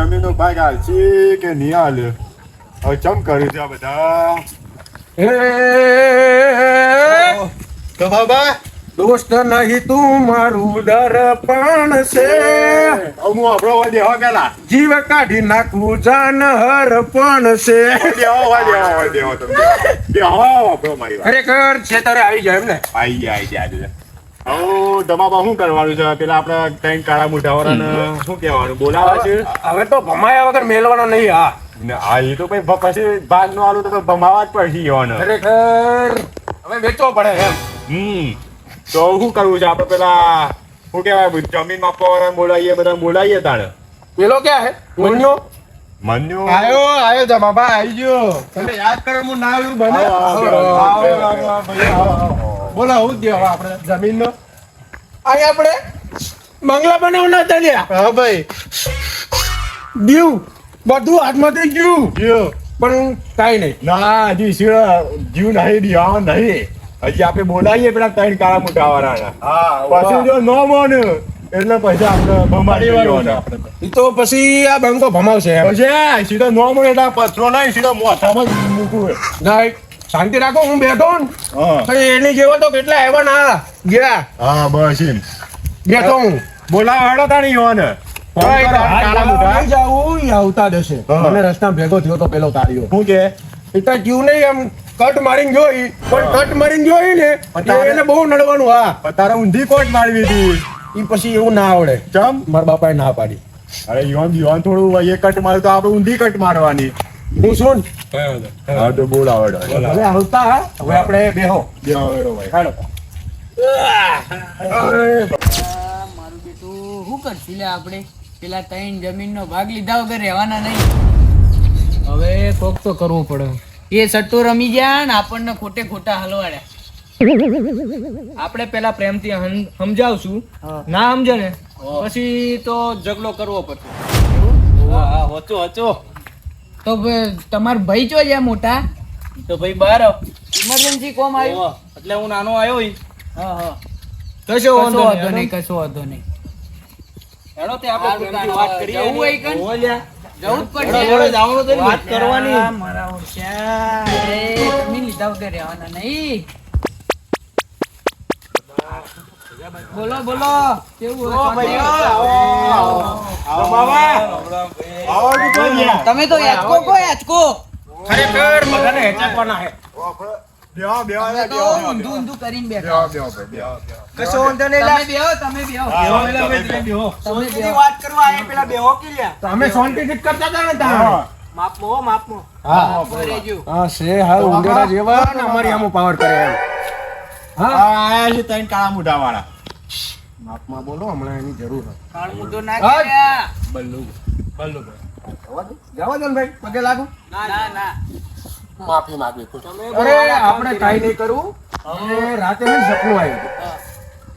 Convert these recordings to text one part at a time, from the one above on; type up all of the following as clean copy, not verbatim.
જમીનનો ભાગ હાલશે કે નહીં હાલે? હવે ચમ કર્યું છે આ બધા? તો બાબા દોસ્ત નહીં તું મારું દર્પણ છે, હું આપણો દેવા પેલા જીવ કાઢી નાખવું જાન હરપણ છે. દેવો તમે દેવો આપણો મારી વાત. ખરેખર છેતરે આવી જાય એમ ને. આઈ ગયા હવે તમારા શું કરવાનું છે? પેલા આપડા ત્રણ કાળા મોઢાવાળાને શું કહેવાનું? બોલાવા છે? હવે તો ભમાયા વગર મેલવાનો નહીં. હા હા એ તો પછી ભાગ નો આલું તો ભમાવા જ પડશે એવાનો. ખરેખર હવે વેચવો પડે એમ. તો શું કરવું છે? આપડે પેલા શું કેવાય જમીન માપવા વાળા બોલાવીએ, બધા બોલાવીએ તાણે. પેલો ક્યાં હે? મન્યો મન્યો આયો જમાબા આવી ગયો. તમે યાદ કરો હું ના આવ્યું બને. બોલો હું જ દેવા આપણે જમીનનો. અહીં આપણે બંગલા બનાવના હતા લ્યા. હા ભાઈ દીવ બધું હાથમાં થઈ ગયું જીવ પણ કાંઈ નહીં. ના હજી જીવ નહીં દિયા નહીં. હજી આપણે બોલાવીએ પેલા ત્રણ કાળા મોટા વાળાના. પછી જો ન મોને એટલે પછી આપણે ભમાડી વાળો. એ તો પછી આ બંકો ભમાવશે એમ. પછી સીધો ન મળે એટલે પથરો નહીં, સીધો મોઢામાં જ મૂકવું. ના શાંતિ રાખો, હું બેઠો ને એની જેવો તો કેટલા આવ્યા ના ગયા. હા બસ એમ બેઠો હું બોલાવા હેડો તાણી યોને. કાળા મોટા આવતા જશે. મને રસ્તા ભેગો થયો તો પેલો તાળીઓ શું કે એટલે જીવ નહીં એમ કટ મારીને જોઈ, પણ કટ મારીને જોઈ ને એને બહુ નડવાનું. હા તારે ઊંધી કોટ મારવી હતી. એ પછી એવું ના આવડે. ચમ મારા બાપાએ ના પાડી. અરે યોન થોડું એ કટ મારે તો આપણે ઊંધી કટ મારવાની. હું શું હા તો બોલ આવડે. હવે આવતા હવે આપણે બેહો. હાલો. મારું બેટું શું કરશું લે આપણે? પેલા ત્રણ જમીનનો ભાગ લીધા વગર રહેવાના નહીં. હવે કોક તો કરવું પડે. એ સટ્ટો રમી ગયા ને આપણને ખોટે ખોટા હલવાડ્યા. આપણે પેલા પ્રેમથી સમજાવશું, ના સમજે ને પછી તો ઝઘડો કરવો પડશે. તો તમારો ભાઈ ચો છે મોટા? તો ભાઈ બહાર ઇમરજન્સી કોમ આવ્યું એટલે હું નાનો આવ્યો. હા હા કશો વાંધો નહીં, કશો વાંધો નહીં. હેડો તે આપણે પ્રેમથી વાત કરીએ. જવું હોય કન જવું જ પડશે. જવાનું તો વાત કરવાની. મારા ઓછા તમે લીધા વગર રહેવાના નહીં. બોલો બોલો કેવું તમે તો યાચકો કો યાચકો. ખરેખર બધાને હેચાકવાના હે. તમે તો ઊંધું ઊંધું કરીને બેઠા. કશો વાંધો નહીં. તમે બેહો. વાત કરવા આયા પેલા બેહો કે લ્યા. તો અમે શાંતિથી જ કરતા હતા ને ત્યાં. માપમાં હા છે હા ઉંદેડા જેવા ને અમારી આમ પાવર કરે એમ. હા આયા છે ત્રણ કાળા મોઢા વાળા. માપમાં બોલો, હમણાં એની જરૂર છે. કાળ મુદ્દો ના કર્યા. જવા દો ને ભાઈ, પગે લાગુ. ના ના માફી માંગવી. અરે આપણે કાઈ નહીં કરવું. હવે રાતે મને સપનું આવ્યું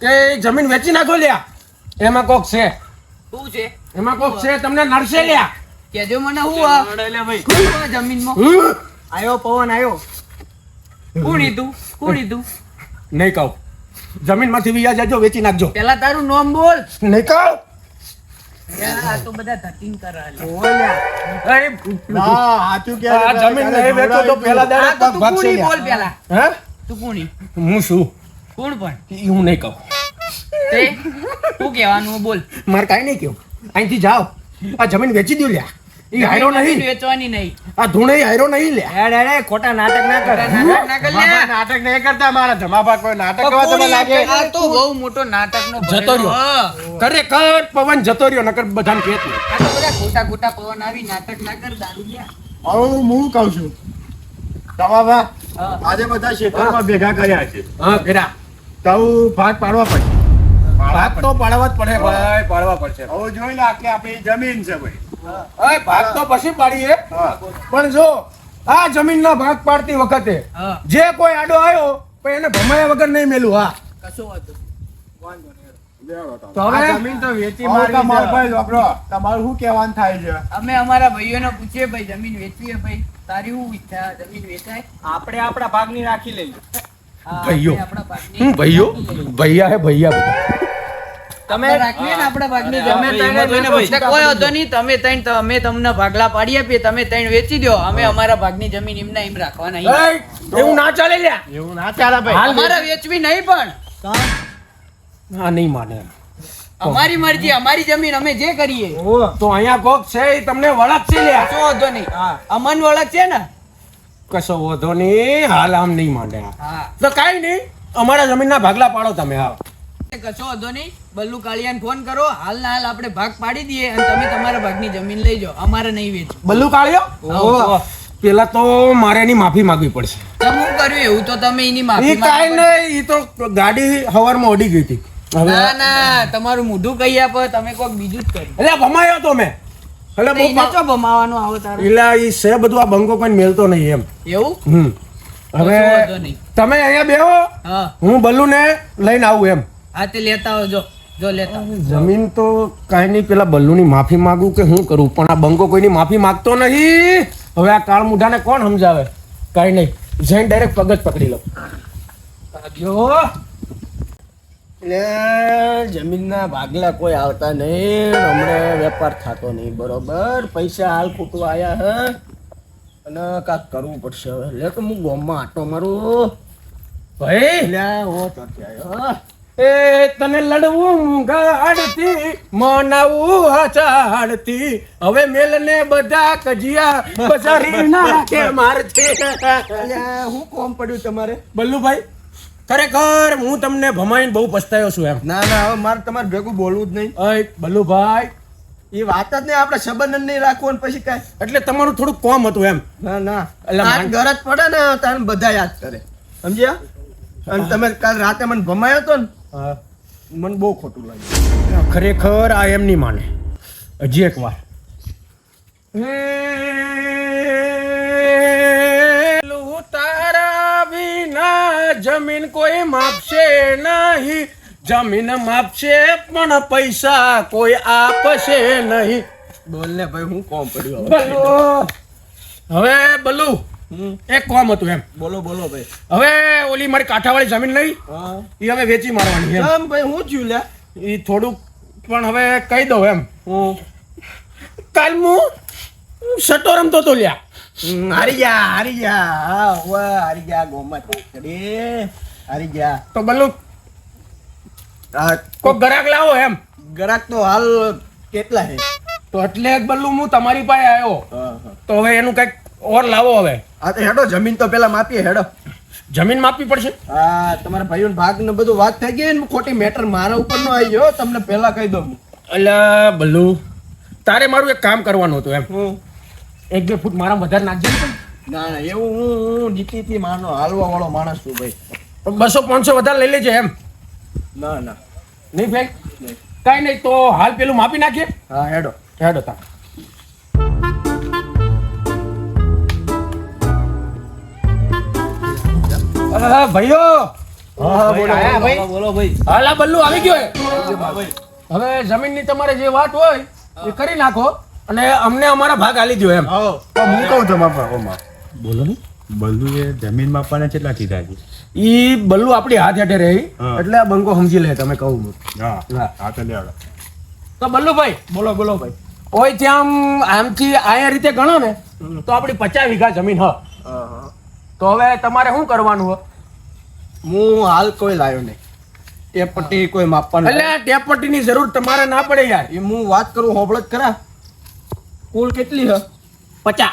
કે જમીન વેચી નાખો લ્યા. એમાં કોક છે, શું છે? એમાં કોક છે તમને નડશે લ્યા. કેજો મને હું જમીનમાં આયો પવન આયો. કોણ લીધું? નહીં કહું. જમીન માંથી વિયા જાજો, વેચી નાખજો. પેલા તારું નામ બોલ. નહીં કહું. આ તો બધા ધતિંગ કરાલે. અરે ના સાચું કે આ જમીન નહીં વેચો તો પેલા દાડે આ તો પગ તું ભાગશે કોની બોલ લ્યા. પેલા. હે તું કોની? હું શું કોણ પણ? હું નહીં કહું. તે શું કહેવાનું બોલ. મારે કાંઈ નહીં કેવું. અહીંથી જાઓ. આ જમીન વેચી દો લ્યા. એ હાયરો નહીં. વેચવાની નહીં. આ ધૂણે હાયરો નહીં લ્યા. હેડ ખોટા નાટક ના કર. નાટક ના કર લે. નાટક નહીં કરતા મારા જમાભા કોઈ નાટક કરવા તમે લાગે. આ તો બહુ મોટો નાટકનો જતો ભરેલો. રહ્યો. હા. ખરેખર પવન જતો રહ્યો, નકર બધાને કહેતું. આ તો બધા ખોટા ખોટા પવન આવી નાટક ના કર દારૂડિયા. હવે હું કહું છું તમારા હા. આજે બધા ક્ષેત્રમાં ભેગા કર્યા છે. હા ફેરા તો ભાગ પાડવા પડશે. ભાગ તો પાડવા જ પડે ભાઈ, પાડવા પડશે. હવે જોઈ લે આટલી આપણી જમીન છે ભાઈ. હવે ભાગ તો પછી પાડીએ, હા. પણ જો આ જમીનના ભાગ પાડતી વખતે હા. જે કોઈ આડો આવ્યો પણ એને ભમાયા વગર નહીં મેલું. હા કશો વાંધો. તો આ હવે જમીન તો વેચી મારી તમારું ભાઈ છોકરો, તમારું શું કહેવાનું થાય છે? અમે અમારા ભાઈઓને પૂછીએ ભાઈ જમીન વેચીએ ભાઈ. તારી શું ઈચ્છા? જમીન વેચાય? આપણે આપણા ભાગની રાખી લઈએ. હા, ભાઈઓ. આપણે આપણા ભાગની હું ભાઈઓ રાખી લઈએ. ભૈયા હે ભૈયા બધા. તમે રાખીએ ને આપણે ભાગની જમીન. કોઈ વાંધો નહીં, તમે તમને ભાગલા પાડી આપીએ, તમે ત્રણ વેચી દો, અમે અમારા ભાગની જમીન એમના એમ રાખવા નહીં. એવું ના ચાલે લ્યા. એવું ના ચાલે ભાઈ. અમારે વેચવી નહીં, પણ હા નહીં માને. અમારી મરજી, અમારી જમીન, અમે જે કરીએ. તો અહીંયા કોક છે ઈ તમને વળખ છે લ્યા. કશો વાંધો નહીં, અમન વળખ છે ને. કશો વાંધો નહીં, હાલ આમ નહીં માંડે. હા, તો કાઈ નહીં, અમારા જમીનના ભાગલા પાડો તમે. હા કશો વાંધો નહીં. બલ્લુ કાળિયાને ફોન કરો, હાલ ના હાલ આપણે ભાગ પાડી દઈએ અને તમે તમારા ભાગની જમીન લઈ જાઓ, અમારે નહીં વેચવું. બલ્લુ કાળિયો, પેલા તો મારે એની માફી માંગવી પડશે. તમે શું કર્યું એવું તો તમે એની માફી ઈ કાઈ નહીં, ઈ તો ગાડી હવારમાં ઉડી ગઈ હતી. ના ના, તમારું મોઢું કહી આપો, તમે કોઈક બીજું જ કર્યું. એટલે ભમાયો તો મેં. એટલે બહુ એને ચો ભમાવાનું આવો તારે. એટલે ઈ છે બધું, આ બંકો કોઈ મેલતો નહીં એમ. એવું હવે કશો વાંધો નહીં. તમે અહીંયા બેહો, હા હું બલ્લુને લઈને આવું એમ. હા, તે લેતા આવજો. જો લેતા આવો. જમીન તો કાંઈ નહીં, પેલા બલ્લુની માફી માંગુ કે શું કરું, પણ આ બંકો કોઈની માફી માંગતો નહીં. હવે આ કાળ મુઢાને કોણ સમજાવે? કાંઈ નહીં, જઈને ડાયરેક્ટ પગ જ પકડી લો. જો એટલે જમીનના ભાગલા કોઈ આવતા નહીં, હમણાં વેપાર થતો નહીં બરોબર. પૈસા હાલ ખોટું આયા હે અને કાંક કરવું પડશે હવે. લે તો હું ગામમાં આટો મારું ભાઈ. લે ઓ ત્યાંથી આવ્યો. એ તને લડવું ગાડતી મનાવું હાચાડતી, હવે મેલને બધા કજિયા બજારી નાખે મારતી. હું કોમ પડ્યું તમારે બલ્લુભાઈ? ખરેખર હું તમને ભમાઈને બહુ પસ્તાયો છું એમ. ના ના, હવે મારે તમારે ભેગું બોલવું જ નહીં. અય બલ્લુભાઈ, એ વાત જ નહીં, આપણે સંબંધ જ નહીં રાખવું પછી કાંઈ. એટલે તમારું થોડું કોમ હતું એમ. ના ના, એટલે આજ ગરજ પડે ને તારે બધા યાદ કરે, સમજ્યા? અને તમે કાલ રાતે મને ભમાયો તો ને, મને બહુ ખોટું લાગ્યું. ખરેખર આ એમ નહીં માને. હજી એક વાર તારા વિના જમીન કોઈ માપશે નહીં, જમીન માપશે પણ પૈસા કોઈ આપશે નહીં. બોલ ને ભાઈ, હું કોમ પડ્યું બલ્લુ, હવે બલ્લુ એક કામ હતું એમ. બોલો બોલો ભાઈ. હવે ઓલી મારી કાંઠાવાળી જમીન નહીં, હા એ હવે વેચી મારવાની એમ. કેમ ભાઈ, હું થયું લ્યા? એ થોડુંક પણ હવે કહી દઉં એમ. કાલ હું સટ્ટો રમતો તો લ્યા. હારી ગયા, હારી ગયા. હા વાહ, હારી ગયા. ગોમત કરી હારી ગયા. તો બલ્લુ આ કોક ગ્રાહક લાવો એમ. ગ્રાહક તો હાલ કેટલા છે? તો એટલે જ બલ્લુ હું તમારી પાસે આવ્યો. તો હવે એનું કઈક ઓર લાવો હવે. હા તો હેડો, જમીન તો પેલા માપીએ. હેડો, જમીન માપવી પડશે. હા તમારા ભાઈઓનો ભાગ ને બધું વાત થઈ ગઈ ને, ખોટી મેટર મારા ઉપર નો આવી ગયો. તમને પહેલા કહી દઉં. એટલે બલ્લુ, તારે મારું એક કામ કરવાનું હતું એમ. હું 1-2 ફૂટ મારા વધારે નાખજે ને. ના ના, એવું હું નીતિથી માનો હાલવા વાળો માણસ છું ભાઈ. 200-500 વધારે લઈ લેજે એમ. ના ના, નહીં ભાઈ? કઈ નહીં, તો હાલ પેલું માપી નાખીએ. હા હેડો. હેડો તા. ભાઈઓ, બોલો ભાઈ. હાલ આ બલ્લુ આવી ગયો. હવે જમીનની તમારે જે વાત હોય એ કરી નાખો અને અમને અમારા ભાગ આલી દો એમ. હું કહું તમારા બોલો ને. બલ્લુએ જમીન માપવાના કેટલા કીધા છે? ઈ બલ્લુ આપણી હાથ હેઠે રહી, હા. એટલે આ બંકો સમજી લે. તમે કહું હા હા તો લે આવડો. તો બલ્લુભાઈ, બોલો બોલો ભાઈ. ઓય ત્યાં આમથી આ રીતે ગણો ને તો આપણી 50 વીઘા જમીન હ. તો હવે તમારે શું કરવાનું હોય? હું હાલ કોઈ લાવ્યો નહીં. એ પટ્ટી કોઈ માપવાનું એટલે ટેપ પટ્ટીની જરૂર તમારે ના પડે યાર. એ હું વાત કરું, હોબળ જ ખરા. કુલ કેટલી હ? 50.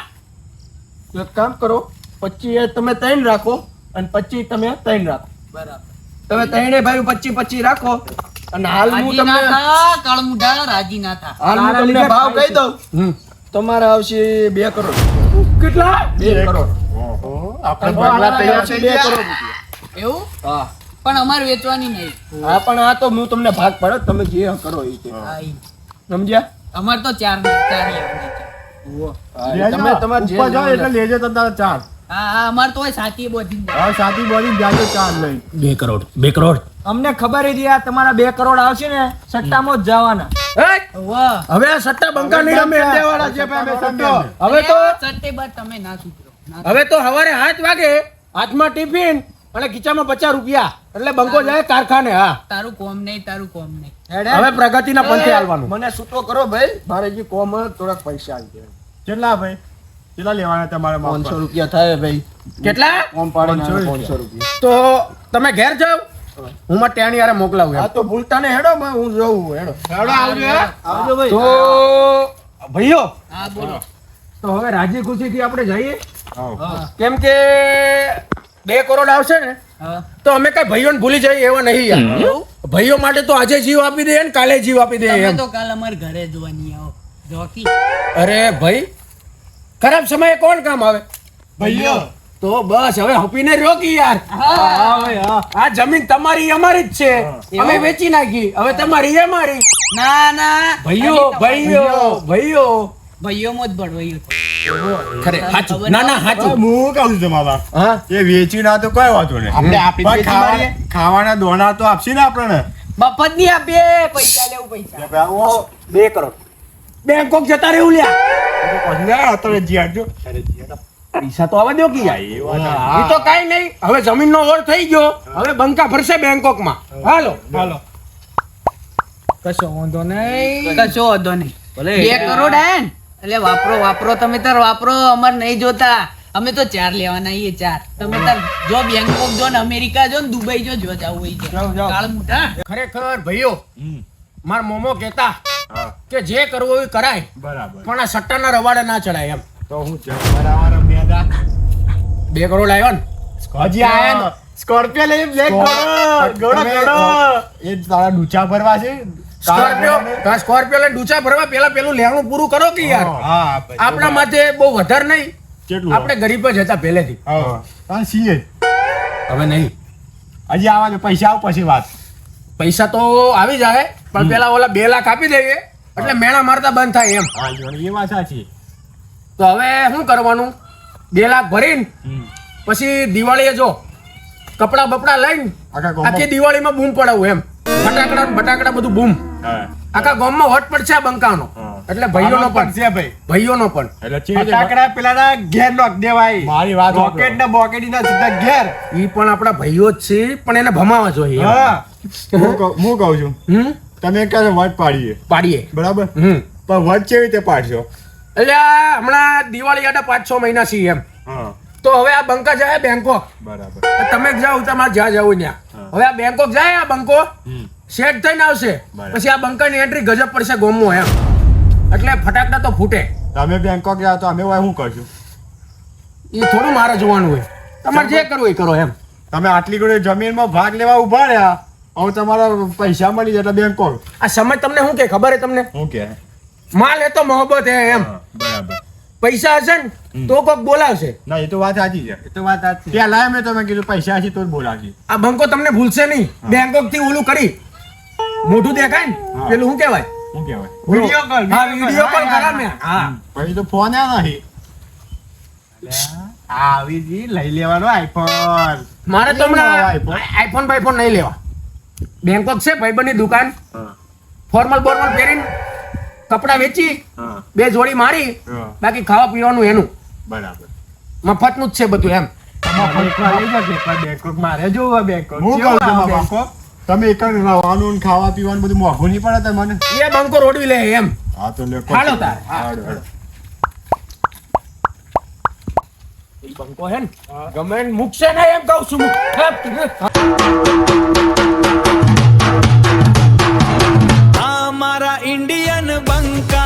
એક કામ કરો, 25 તમે 3 રાખો અને 25 તમે 3 રાખો. બરાબર. તમે 3 ભાઈ 25 રાખો. અને હાલ હું રાજી ના તમને થા, કાળમુઢા, રાજી ના થા. હાલ હું તારા તમને લીધે ભાવ થાય કહી દઉં. તમારે આવશે 2 કરોડ. કેટલા? 2 કરોડ. આપણે ભાગલા તૈયાર છે. 2 કરોડ રૂપિયા. એવું? હા પણ અમારે વેચવાની નહીં. હા, પણ આ તો હું તમને ભાગ પાડો, તમે જે કરો એ તે. હા, ઈ. સમજ્યા? અમારે તો ચાર આવવાની છે. હા, તમે તમારે જે ઉપર જાઓ લેવું એટલે લેજો તો તારે 4. હા હા, અમારે તો હોય સાથી બધી જ. હા સાથી બોલી જાજો 4 લઈ. 2 કરોડ. 2 કરોડ. અમને ખબર હતી આ તમારા 2 કરોડ આવશે ને સટ્ટામાં જ જવાના. વાહ. હવે આ સટ્ટા બંકા નહીં રમે. સટ્ટેવાળા છે ભાઈ, અમે સટ્ટો. હવે તો સટ્ટેબાજ તમે ના સુધરો. ના. હવે તો સવારે 7 વાગે હાથમાં ટિફિન અને ખીચામાં 50 રૂપિયા એટલે બંકો જાય કારખાને. હા, તારું કોમ નહીં, તારું કોમ નહીં. હવે પ્રગતિના પંથે હાલવાનું. મને છૂટો કરો ભાઈ, મારે જે કોમ હોય થોડાક પૈસા આવી જાય. કેટલા ભાઈ કેટલા લેવાના તમારે 500 રૂપિયા થાય ભાઈ. કેટલા? કોમ પાડીને 500 રૂપિયા. તો તમે ઘેર જાઓ, હું માં ટેણી યારે મોકલાવું એમ. હા તો ભૂલતા ને હેડો, હું જઉં હેડો. આવજો હે? આવજો ભાઈ. તો ભાઈઓ, હા બોલો. તો હવે રાજી ખુશીથી આપણે જઈએ, આવો. કેમ કે 2 કરોડ આવશે ને હા. તો અમે કઈ ભાઈઓને ભૂલી જઈએ એવા નહીં યાર. ભાઈઓ માટે તો આજે જીવ આપી દે ને કાલે જીવ આપી દે તમે એમ. તો કાલ અમાર ઘરે જોવાની આવો જોકી. અરે ભાઈ, ખરાબ સમયે કોણ કામ આવે? ભાઈઓ તો બસ હવે હપીને રોકી યાર. હા ભાઈ હા. આ જમીન તમારી અમારી જ છે, અમે વેચી નાખી, હવે તમારી અમારી. ના ના ભાઈઓ ભાઈઓ ભાઈઓ ભાઈઓમાં જ ભળવાયું. ખરે સાચું. ના ના સાચું. હું કહું છું તમારા હા, એ વેચી ના તો કઈ વાંધો નહીં. આપણે આપી પણ વેચી મારીએ. ખાવાના દોણા તો આપશે ને આપણને. મફત ની આપીએ, પૈસા લેવું પૈસા. 2 કરોડ બેંકોક જતા રહેવું લ્યા. લે અત્યારે જીયાડજો. પૈસા તો આવવા દો કે યાર. એ તો કાઈ નહીં, હવે જમીનનો ઓર થઈ ગયો, હવે બંકા ભરશે બેંકોકમાં. હાલો હાલો, કશો વાંધો નહીં. કશો વાંધો નહીં. 2 કરોડ આયા ને એટલે વાપરો વાપરો, તમે તાર વાપરો, અમાર નહીં જોતા. અમે તો 4 લેવાના છીએ, 4. તમે તાર જો બેંકોક જો ને અમેરિકા જો ને દુબઈ જો જો જાવું હોય છે. જાઓ, જાઓ. કાળ મુઠા. ખરેખર ભાઈઓ, માર મોમો કહેતા હા કે જે કરવું હોય એ કરાય, બરાબર. પણ આ સટ્ટાના રવાડે ના ચડાય એમ. તો હું બરાબર મેદા 2 કરોડ આવ્યો ને, હજી આયા ને સ્કોર્પિયો લઈ બ્લેક ગોળો એ તારા ડૂચા ભરવા છે. સ્કોર્પિયો લઈને ડૂચા ભરવા પેલું લેણું પૂરું કરો કે યાર. હા આપણા માથે બહુ વધારે નહીં, કેટલું આપણે ગરીબ જ હતા પહેલેથી. હા સીએ હવે નહીં. હજી આવા દો, પૈસા આવ પછી વાત. પૈસા તો આવી જાય, પણ પેલા ઓલા 2 લાખ આપી દઈએ એટલે મેણા મારતા બંધ થાય એમ. હા જોડે એ વાત સાચી. તો હવે શું કરવાનું? 2 લાખ ભરીને પછી દિવાળીએ જો કપડા બપડા લઈને આખા ગામમાં- આખી દિવાળીમાં બૂમ પડાવું એમ. ફટાકડા ને બટાકડા બધું બૂમ. હા આખા ગામમાં વટ પડશે આ બંકાનો. હા. એટલે ભાઈઓનો પણ છે ભાઈ. ભાઈઓનો પણ. એટલે ચેવી રીતે- ફટાકડા પેલાના ઘેર નોખ દેવાય. મારી વાત રોકેટ ને બોકેટ ના સીધા ઘેર. ઈ પણ આપણા ભાઈઓ જ છે, પણ એને ભમાવા જોઈએ એમ. હા. હું કહું છું તમે ક્યારે વટ પાડીએ પાડીએ. બરાબર, પણ પણ વટ કેવી રીતે પાડશો? એટલે આ હમણાં દિવાળી આટા 5-6 મહિના છે એમ. હા તો હવે આ બંકા જાય બેંકોક. બરાબર. તમે જાઓ, તમારે જ્યાં જવું ત્યાં. હવે આ બેંકોક જાય, આ બંકો સેટ થઈને આવશે, બરાબર. પછી આ બંકાની એન્ટ્રી ગજબ પડશે ગોમમાં એમ. એટલે ફટાકડા તો ફૂટે. તમે બેંકોક જાઓ તો અમે શું કરશું? એ થોડું મારે જોવાનું હોય, તમારે જે કરવું એ કરો એમ. તમે આટલી ઘણી જમીનમાં ભાગ લેવા ઉભા રહ્યા, હવે તમારા પૈસા મળી જાય એટલે બેંકોક. આ સમજ તમને શું કે ખબર હે તમને? શું કે? માલ એ તો મોહબ્બત હે એમ. બરાબર. પૈસા હશે ને તો કોક બોલાવશે. ના એ તો વાત સાચી છે. એ તો વાત સાચી. પેલા મેં તમે કીધું પૈસા હશે તો જ બોલાવશે. આ બંકો તમને ભૂલશે નહીં. બેંકોક થી ઓલું કરી મોઢું દેખાય ને હા. પેલું શું કહેવાય? શું કહેવાય? Video call. હા, વિડીયો કોલ કરા મેં. હા, પછી તો ફોન નહીં. આવી જી લઈ લેવાનો આઈફોન. મારે તો હમણાં iPhone. આઈફોન બાઈફોન નહીં લેવા. બેંકોક છે ભાઈબંધની દુકાન, ફોર્મલ બોર્મલ પહેરીને કપડા વેચી 2 જોડી મારી, હા. બાકી ખાવા પીવાનું એનું બરાબર. મફતનું જ છે બધું એમ. એકવાર લઈ જાઓ, એકવાર બેંકોક મારે જોવા બેંકોક. હું કહું છું બાપા, તમે એક જ રહેવાનું ને ખાવા પીવાનું બધું મોંઘું નહીં પડે તમને? એ બંકો રોડવી લે એમ. હા તો લે. હાલો તાર. હાલો, હાલો. એ બંકો હે ને ગમે એને મૂકશે નહીં એમ કહું છું. हमारा इंडियन बंका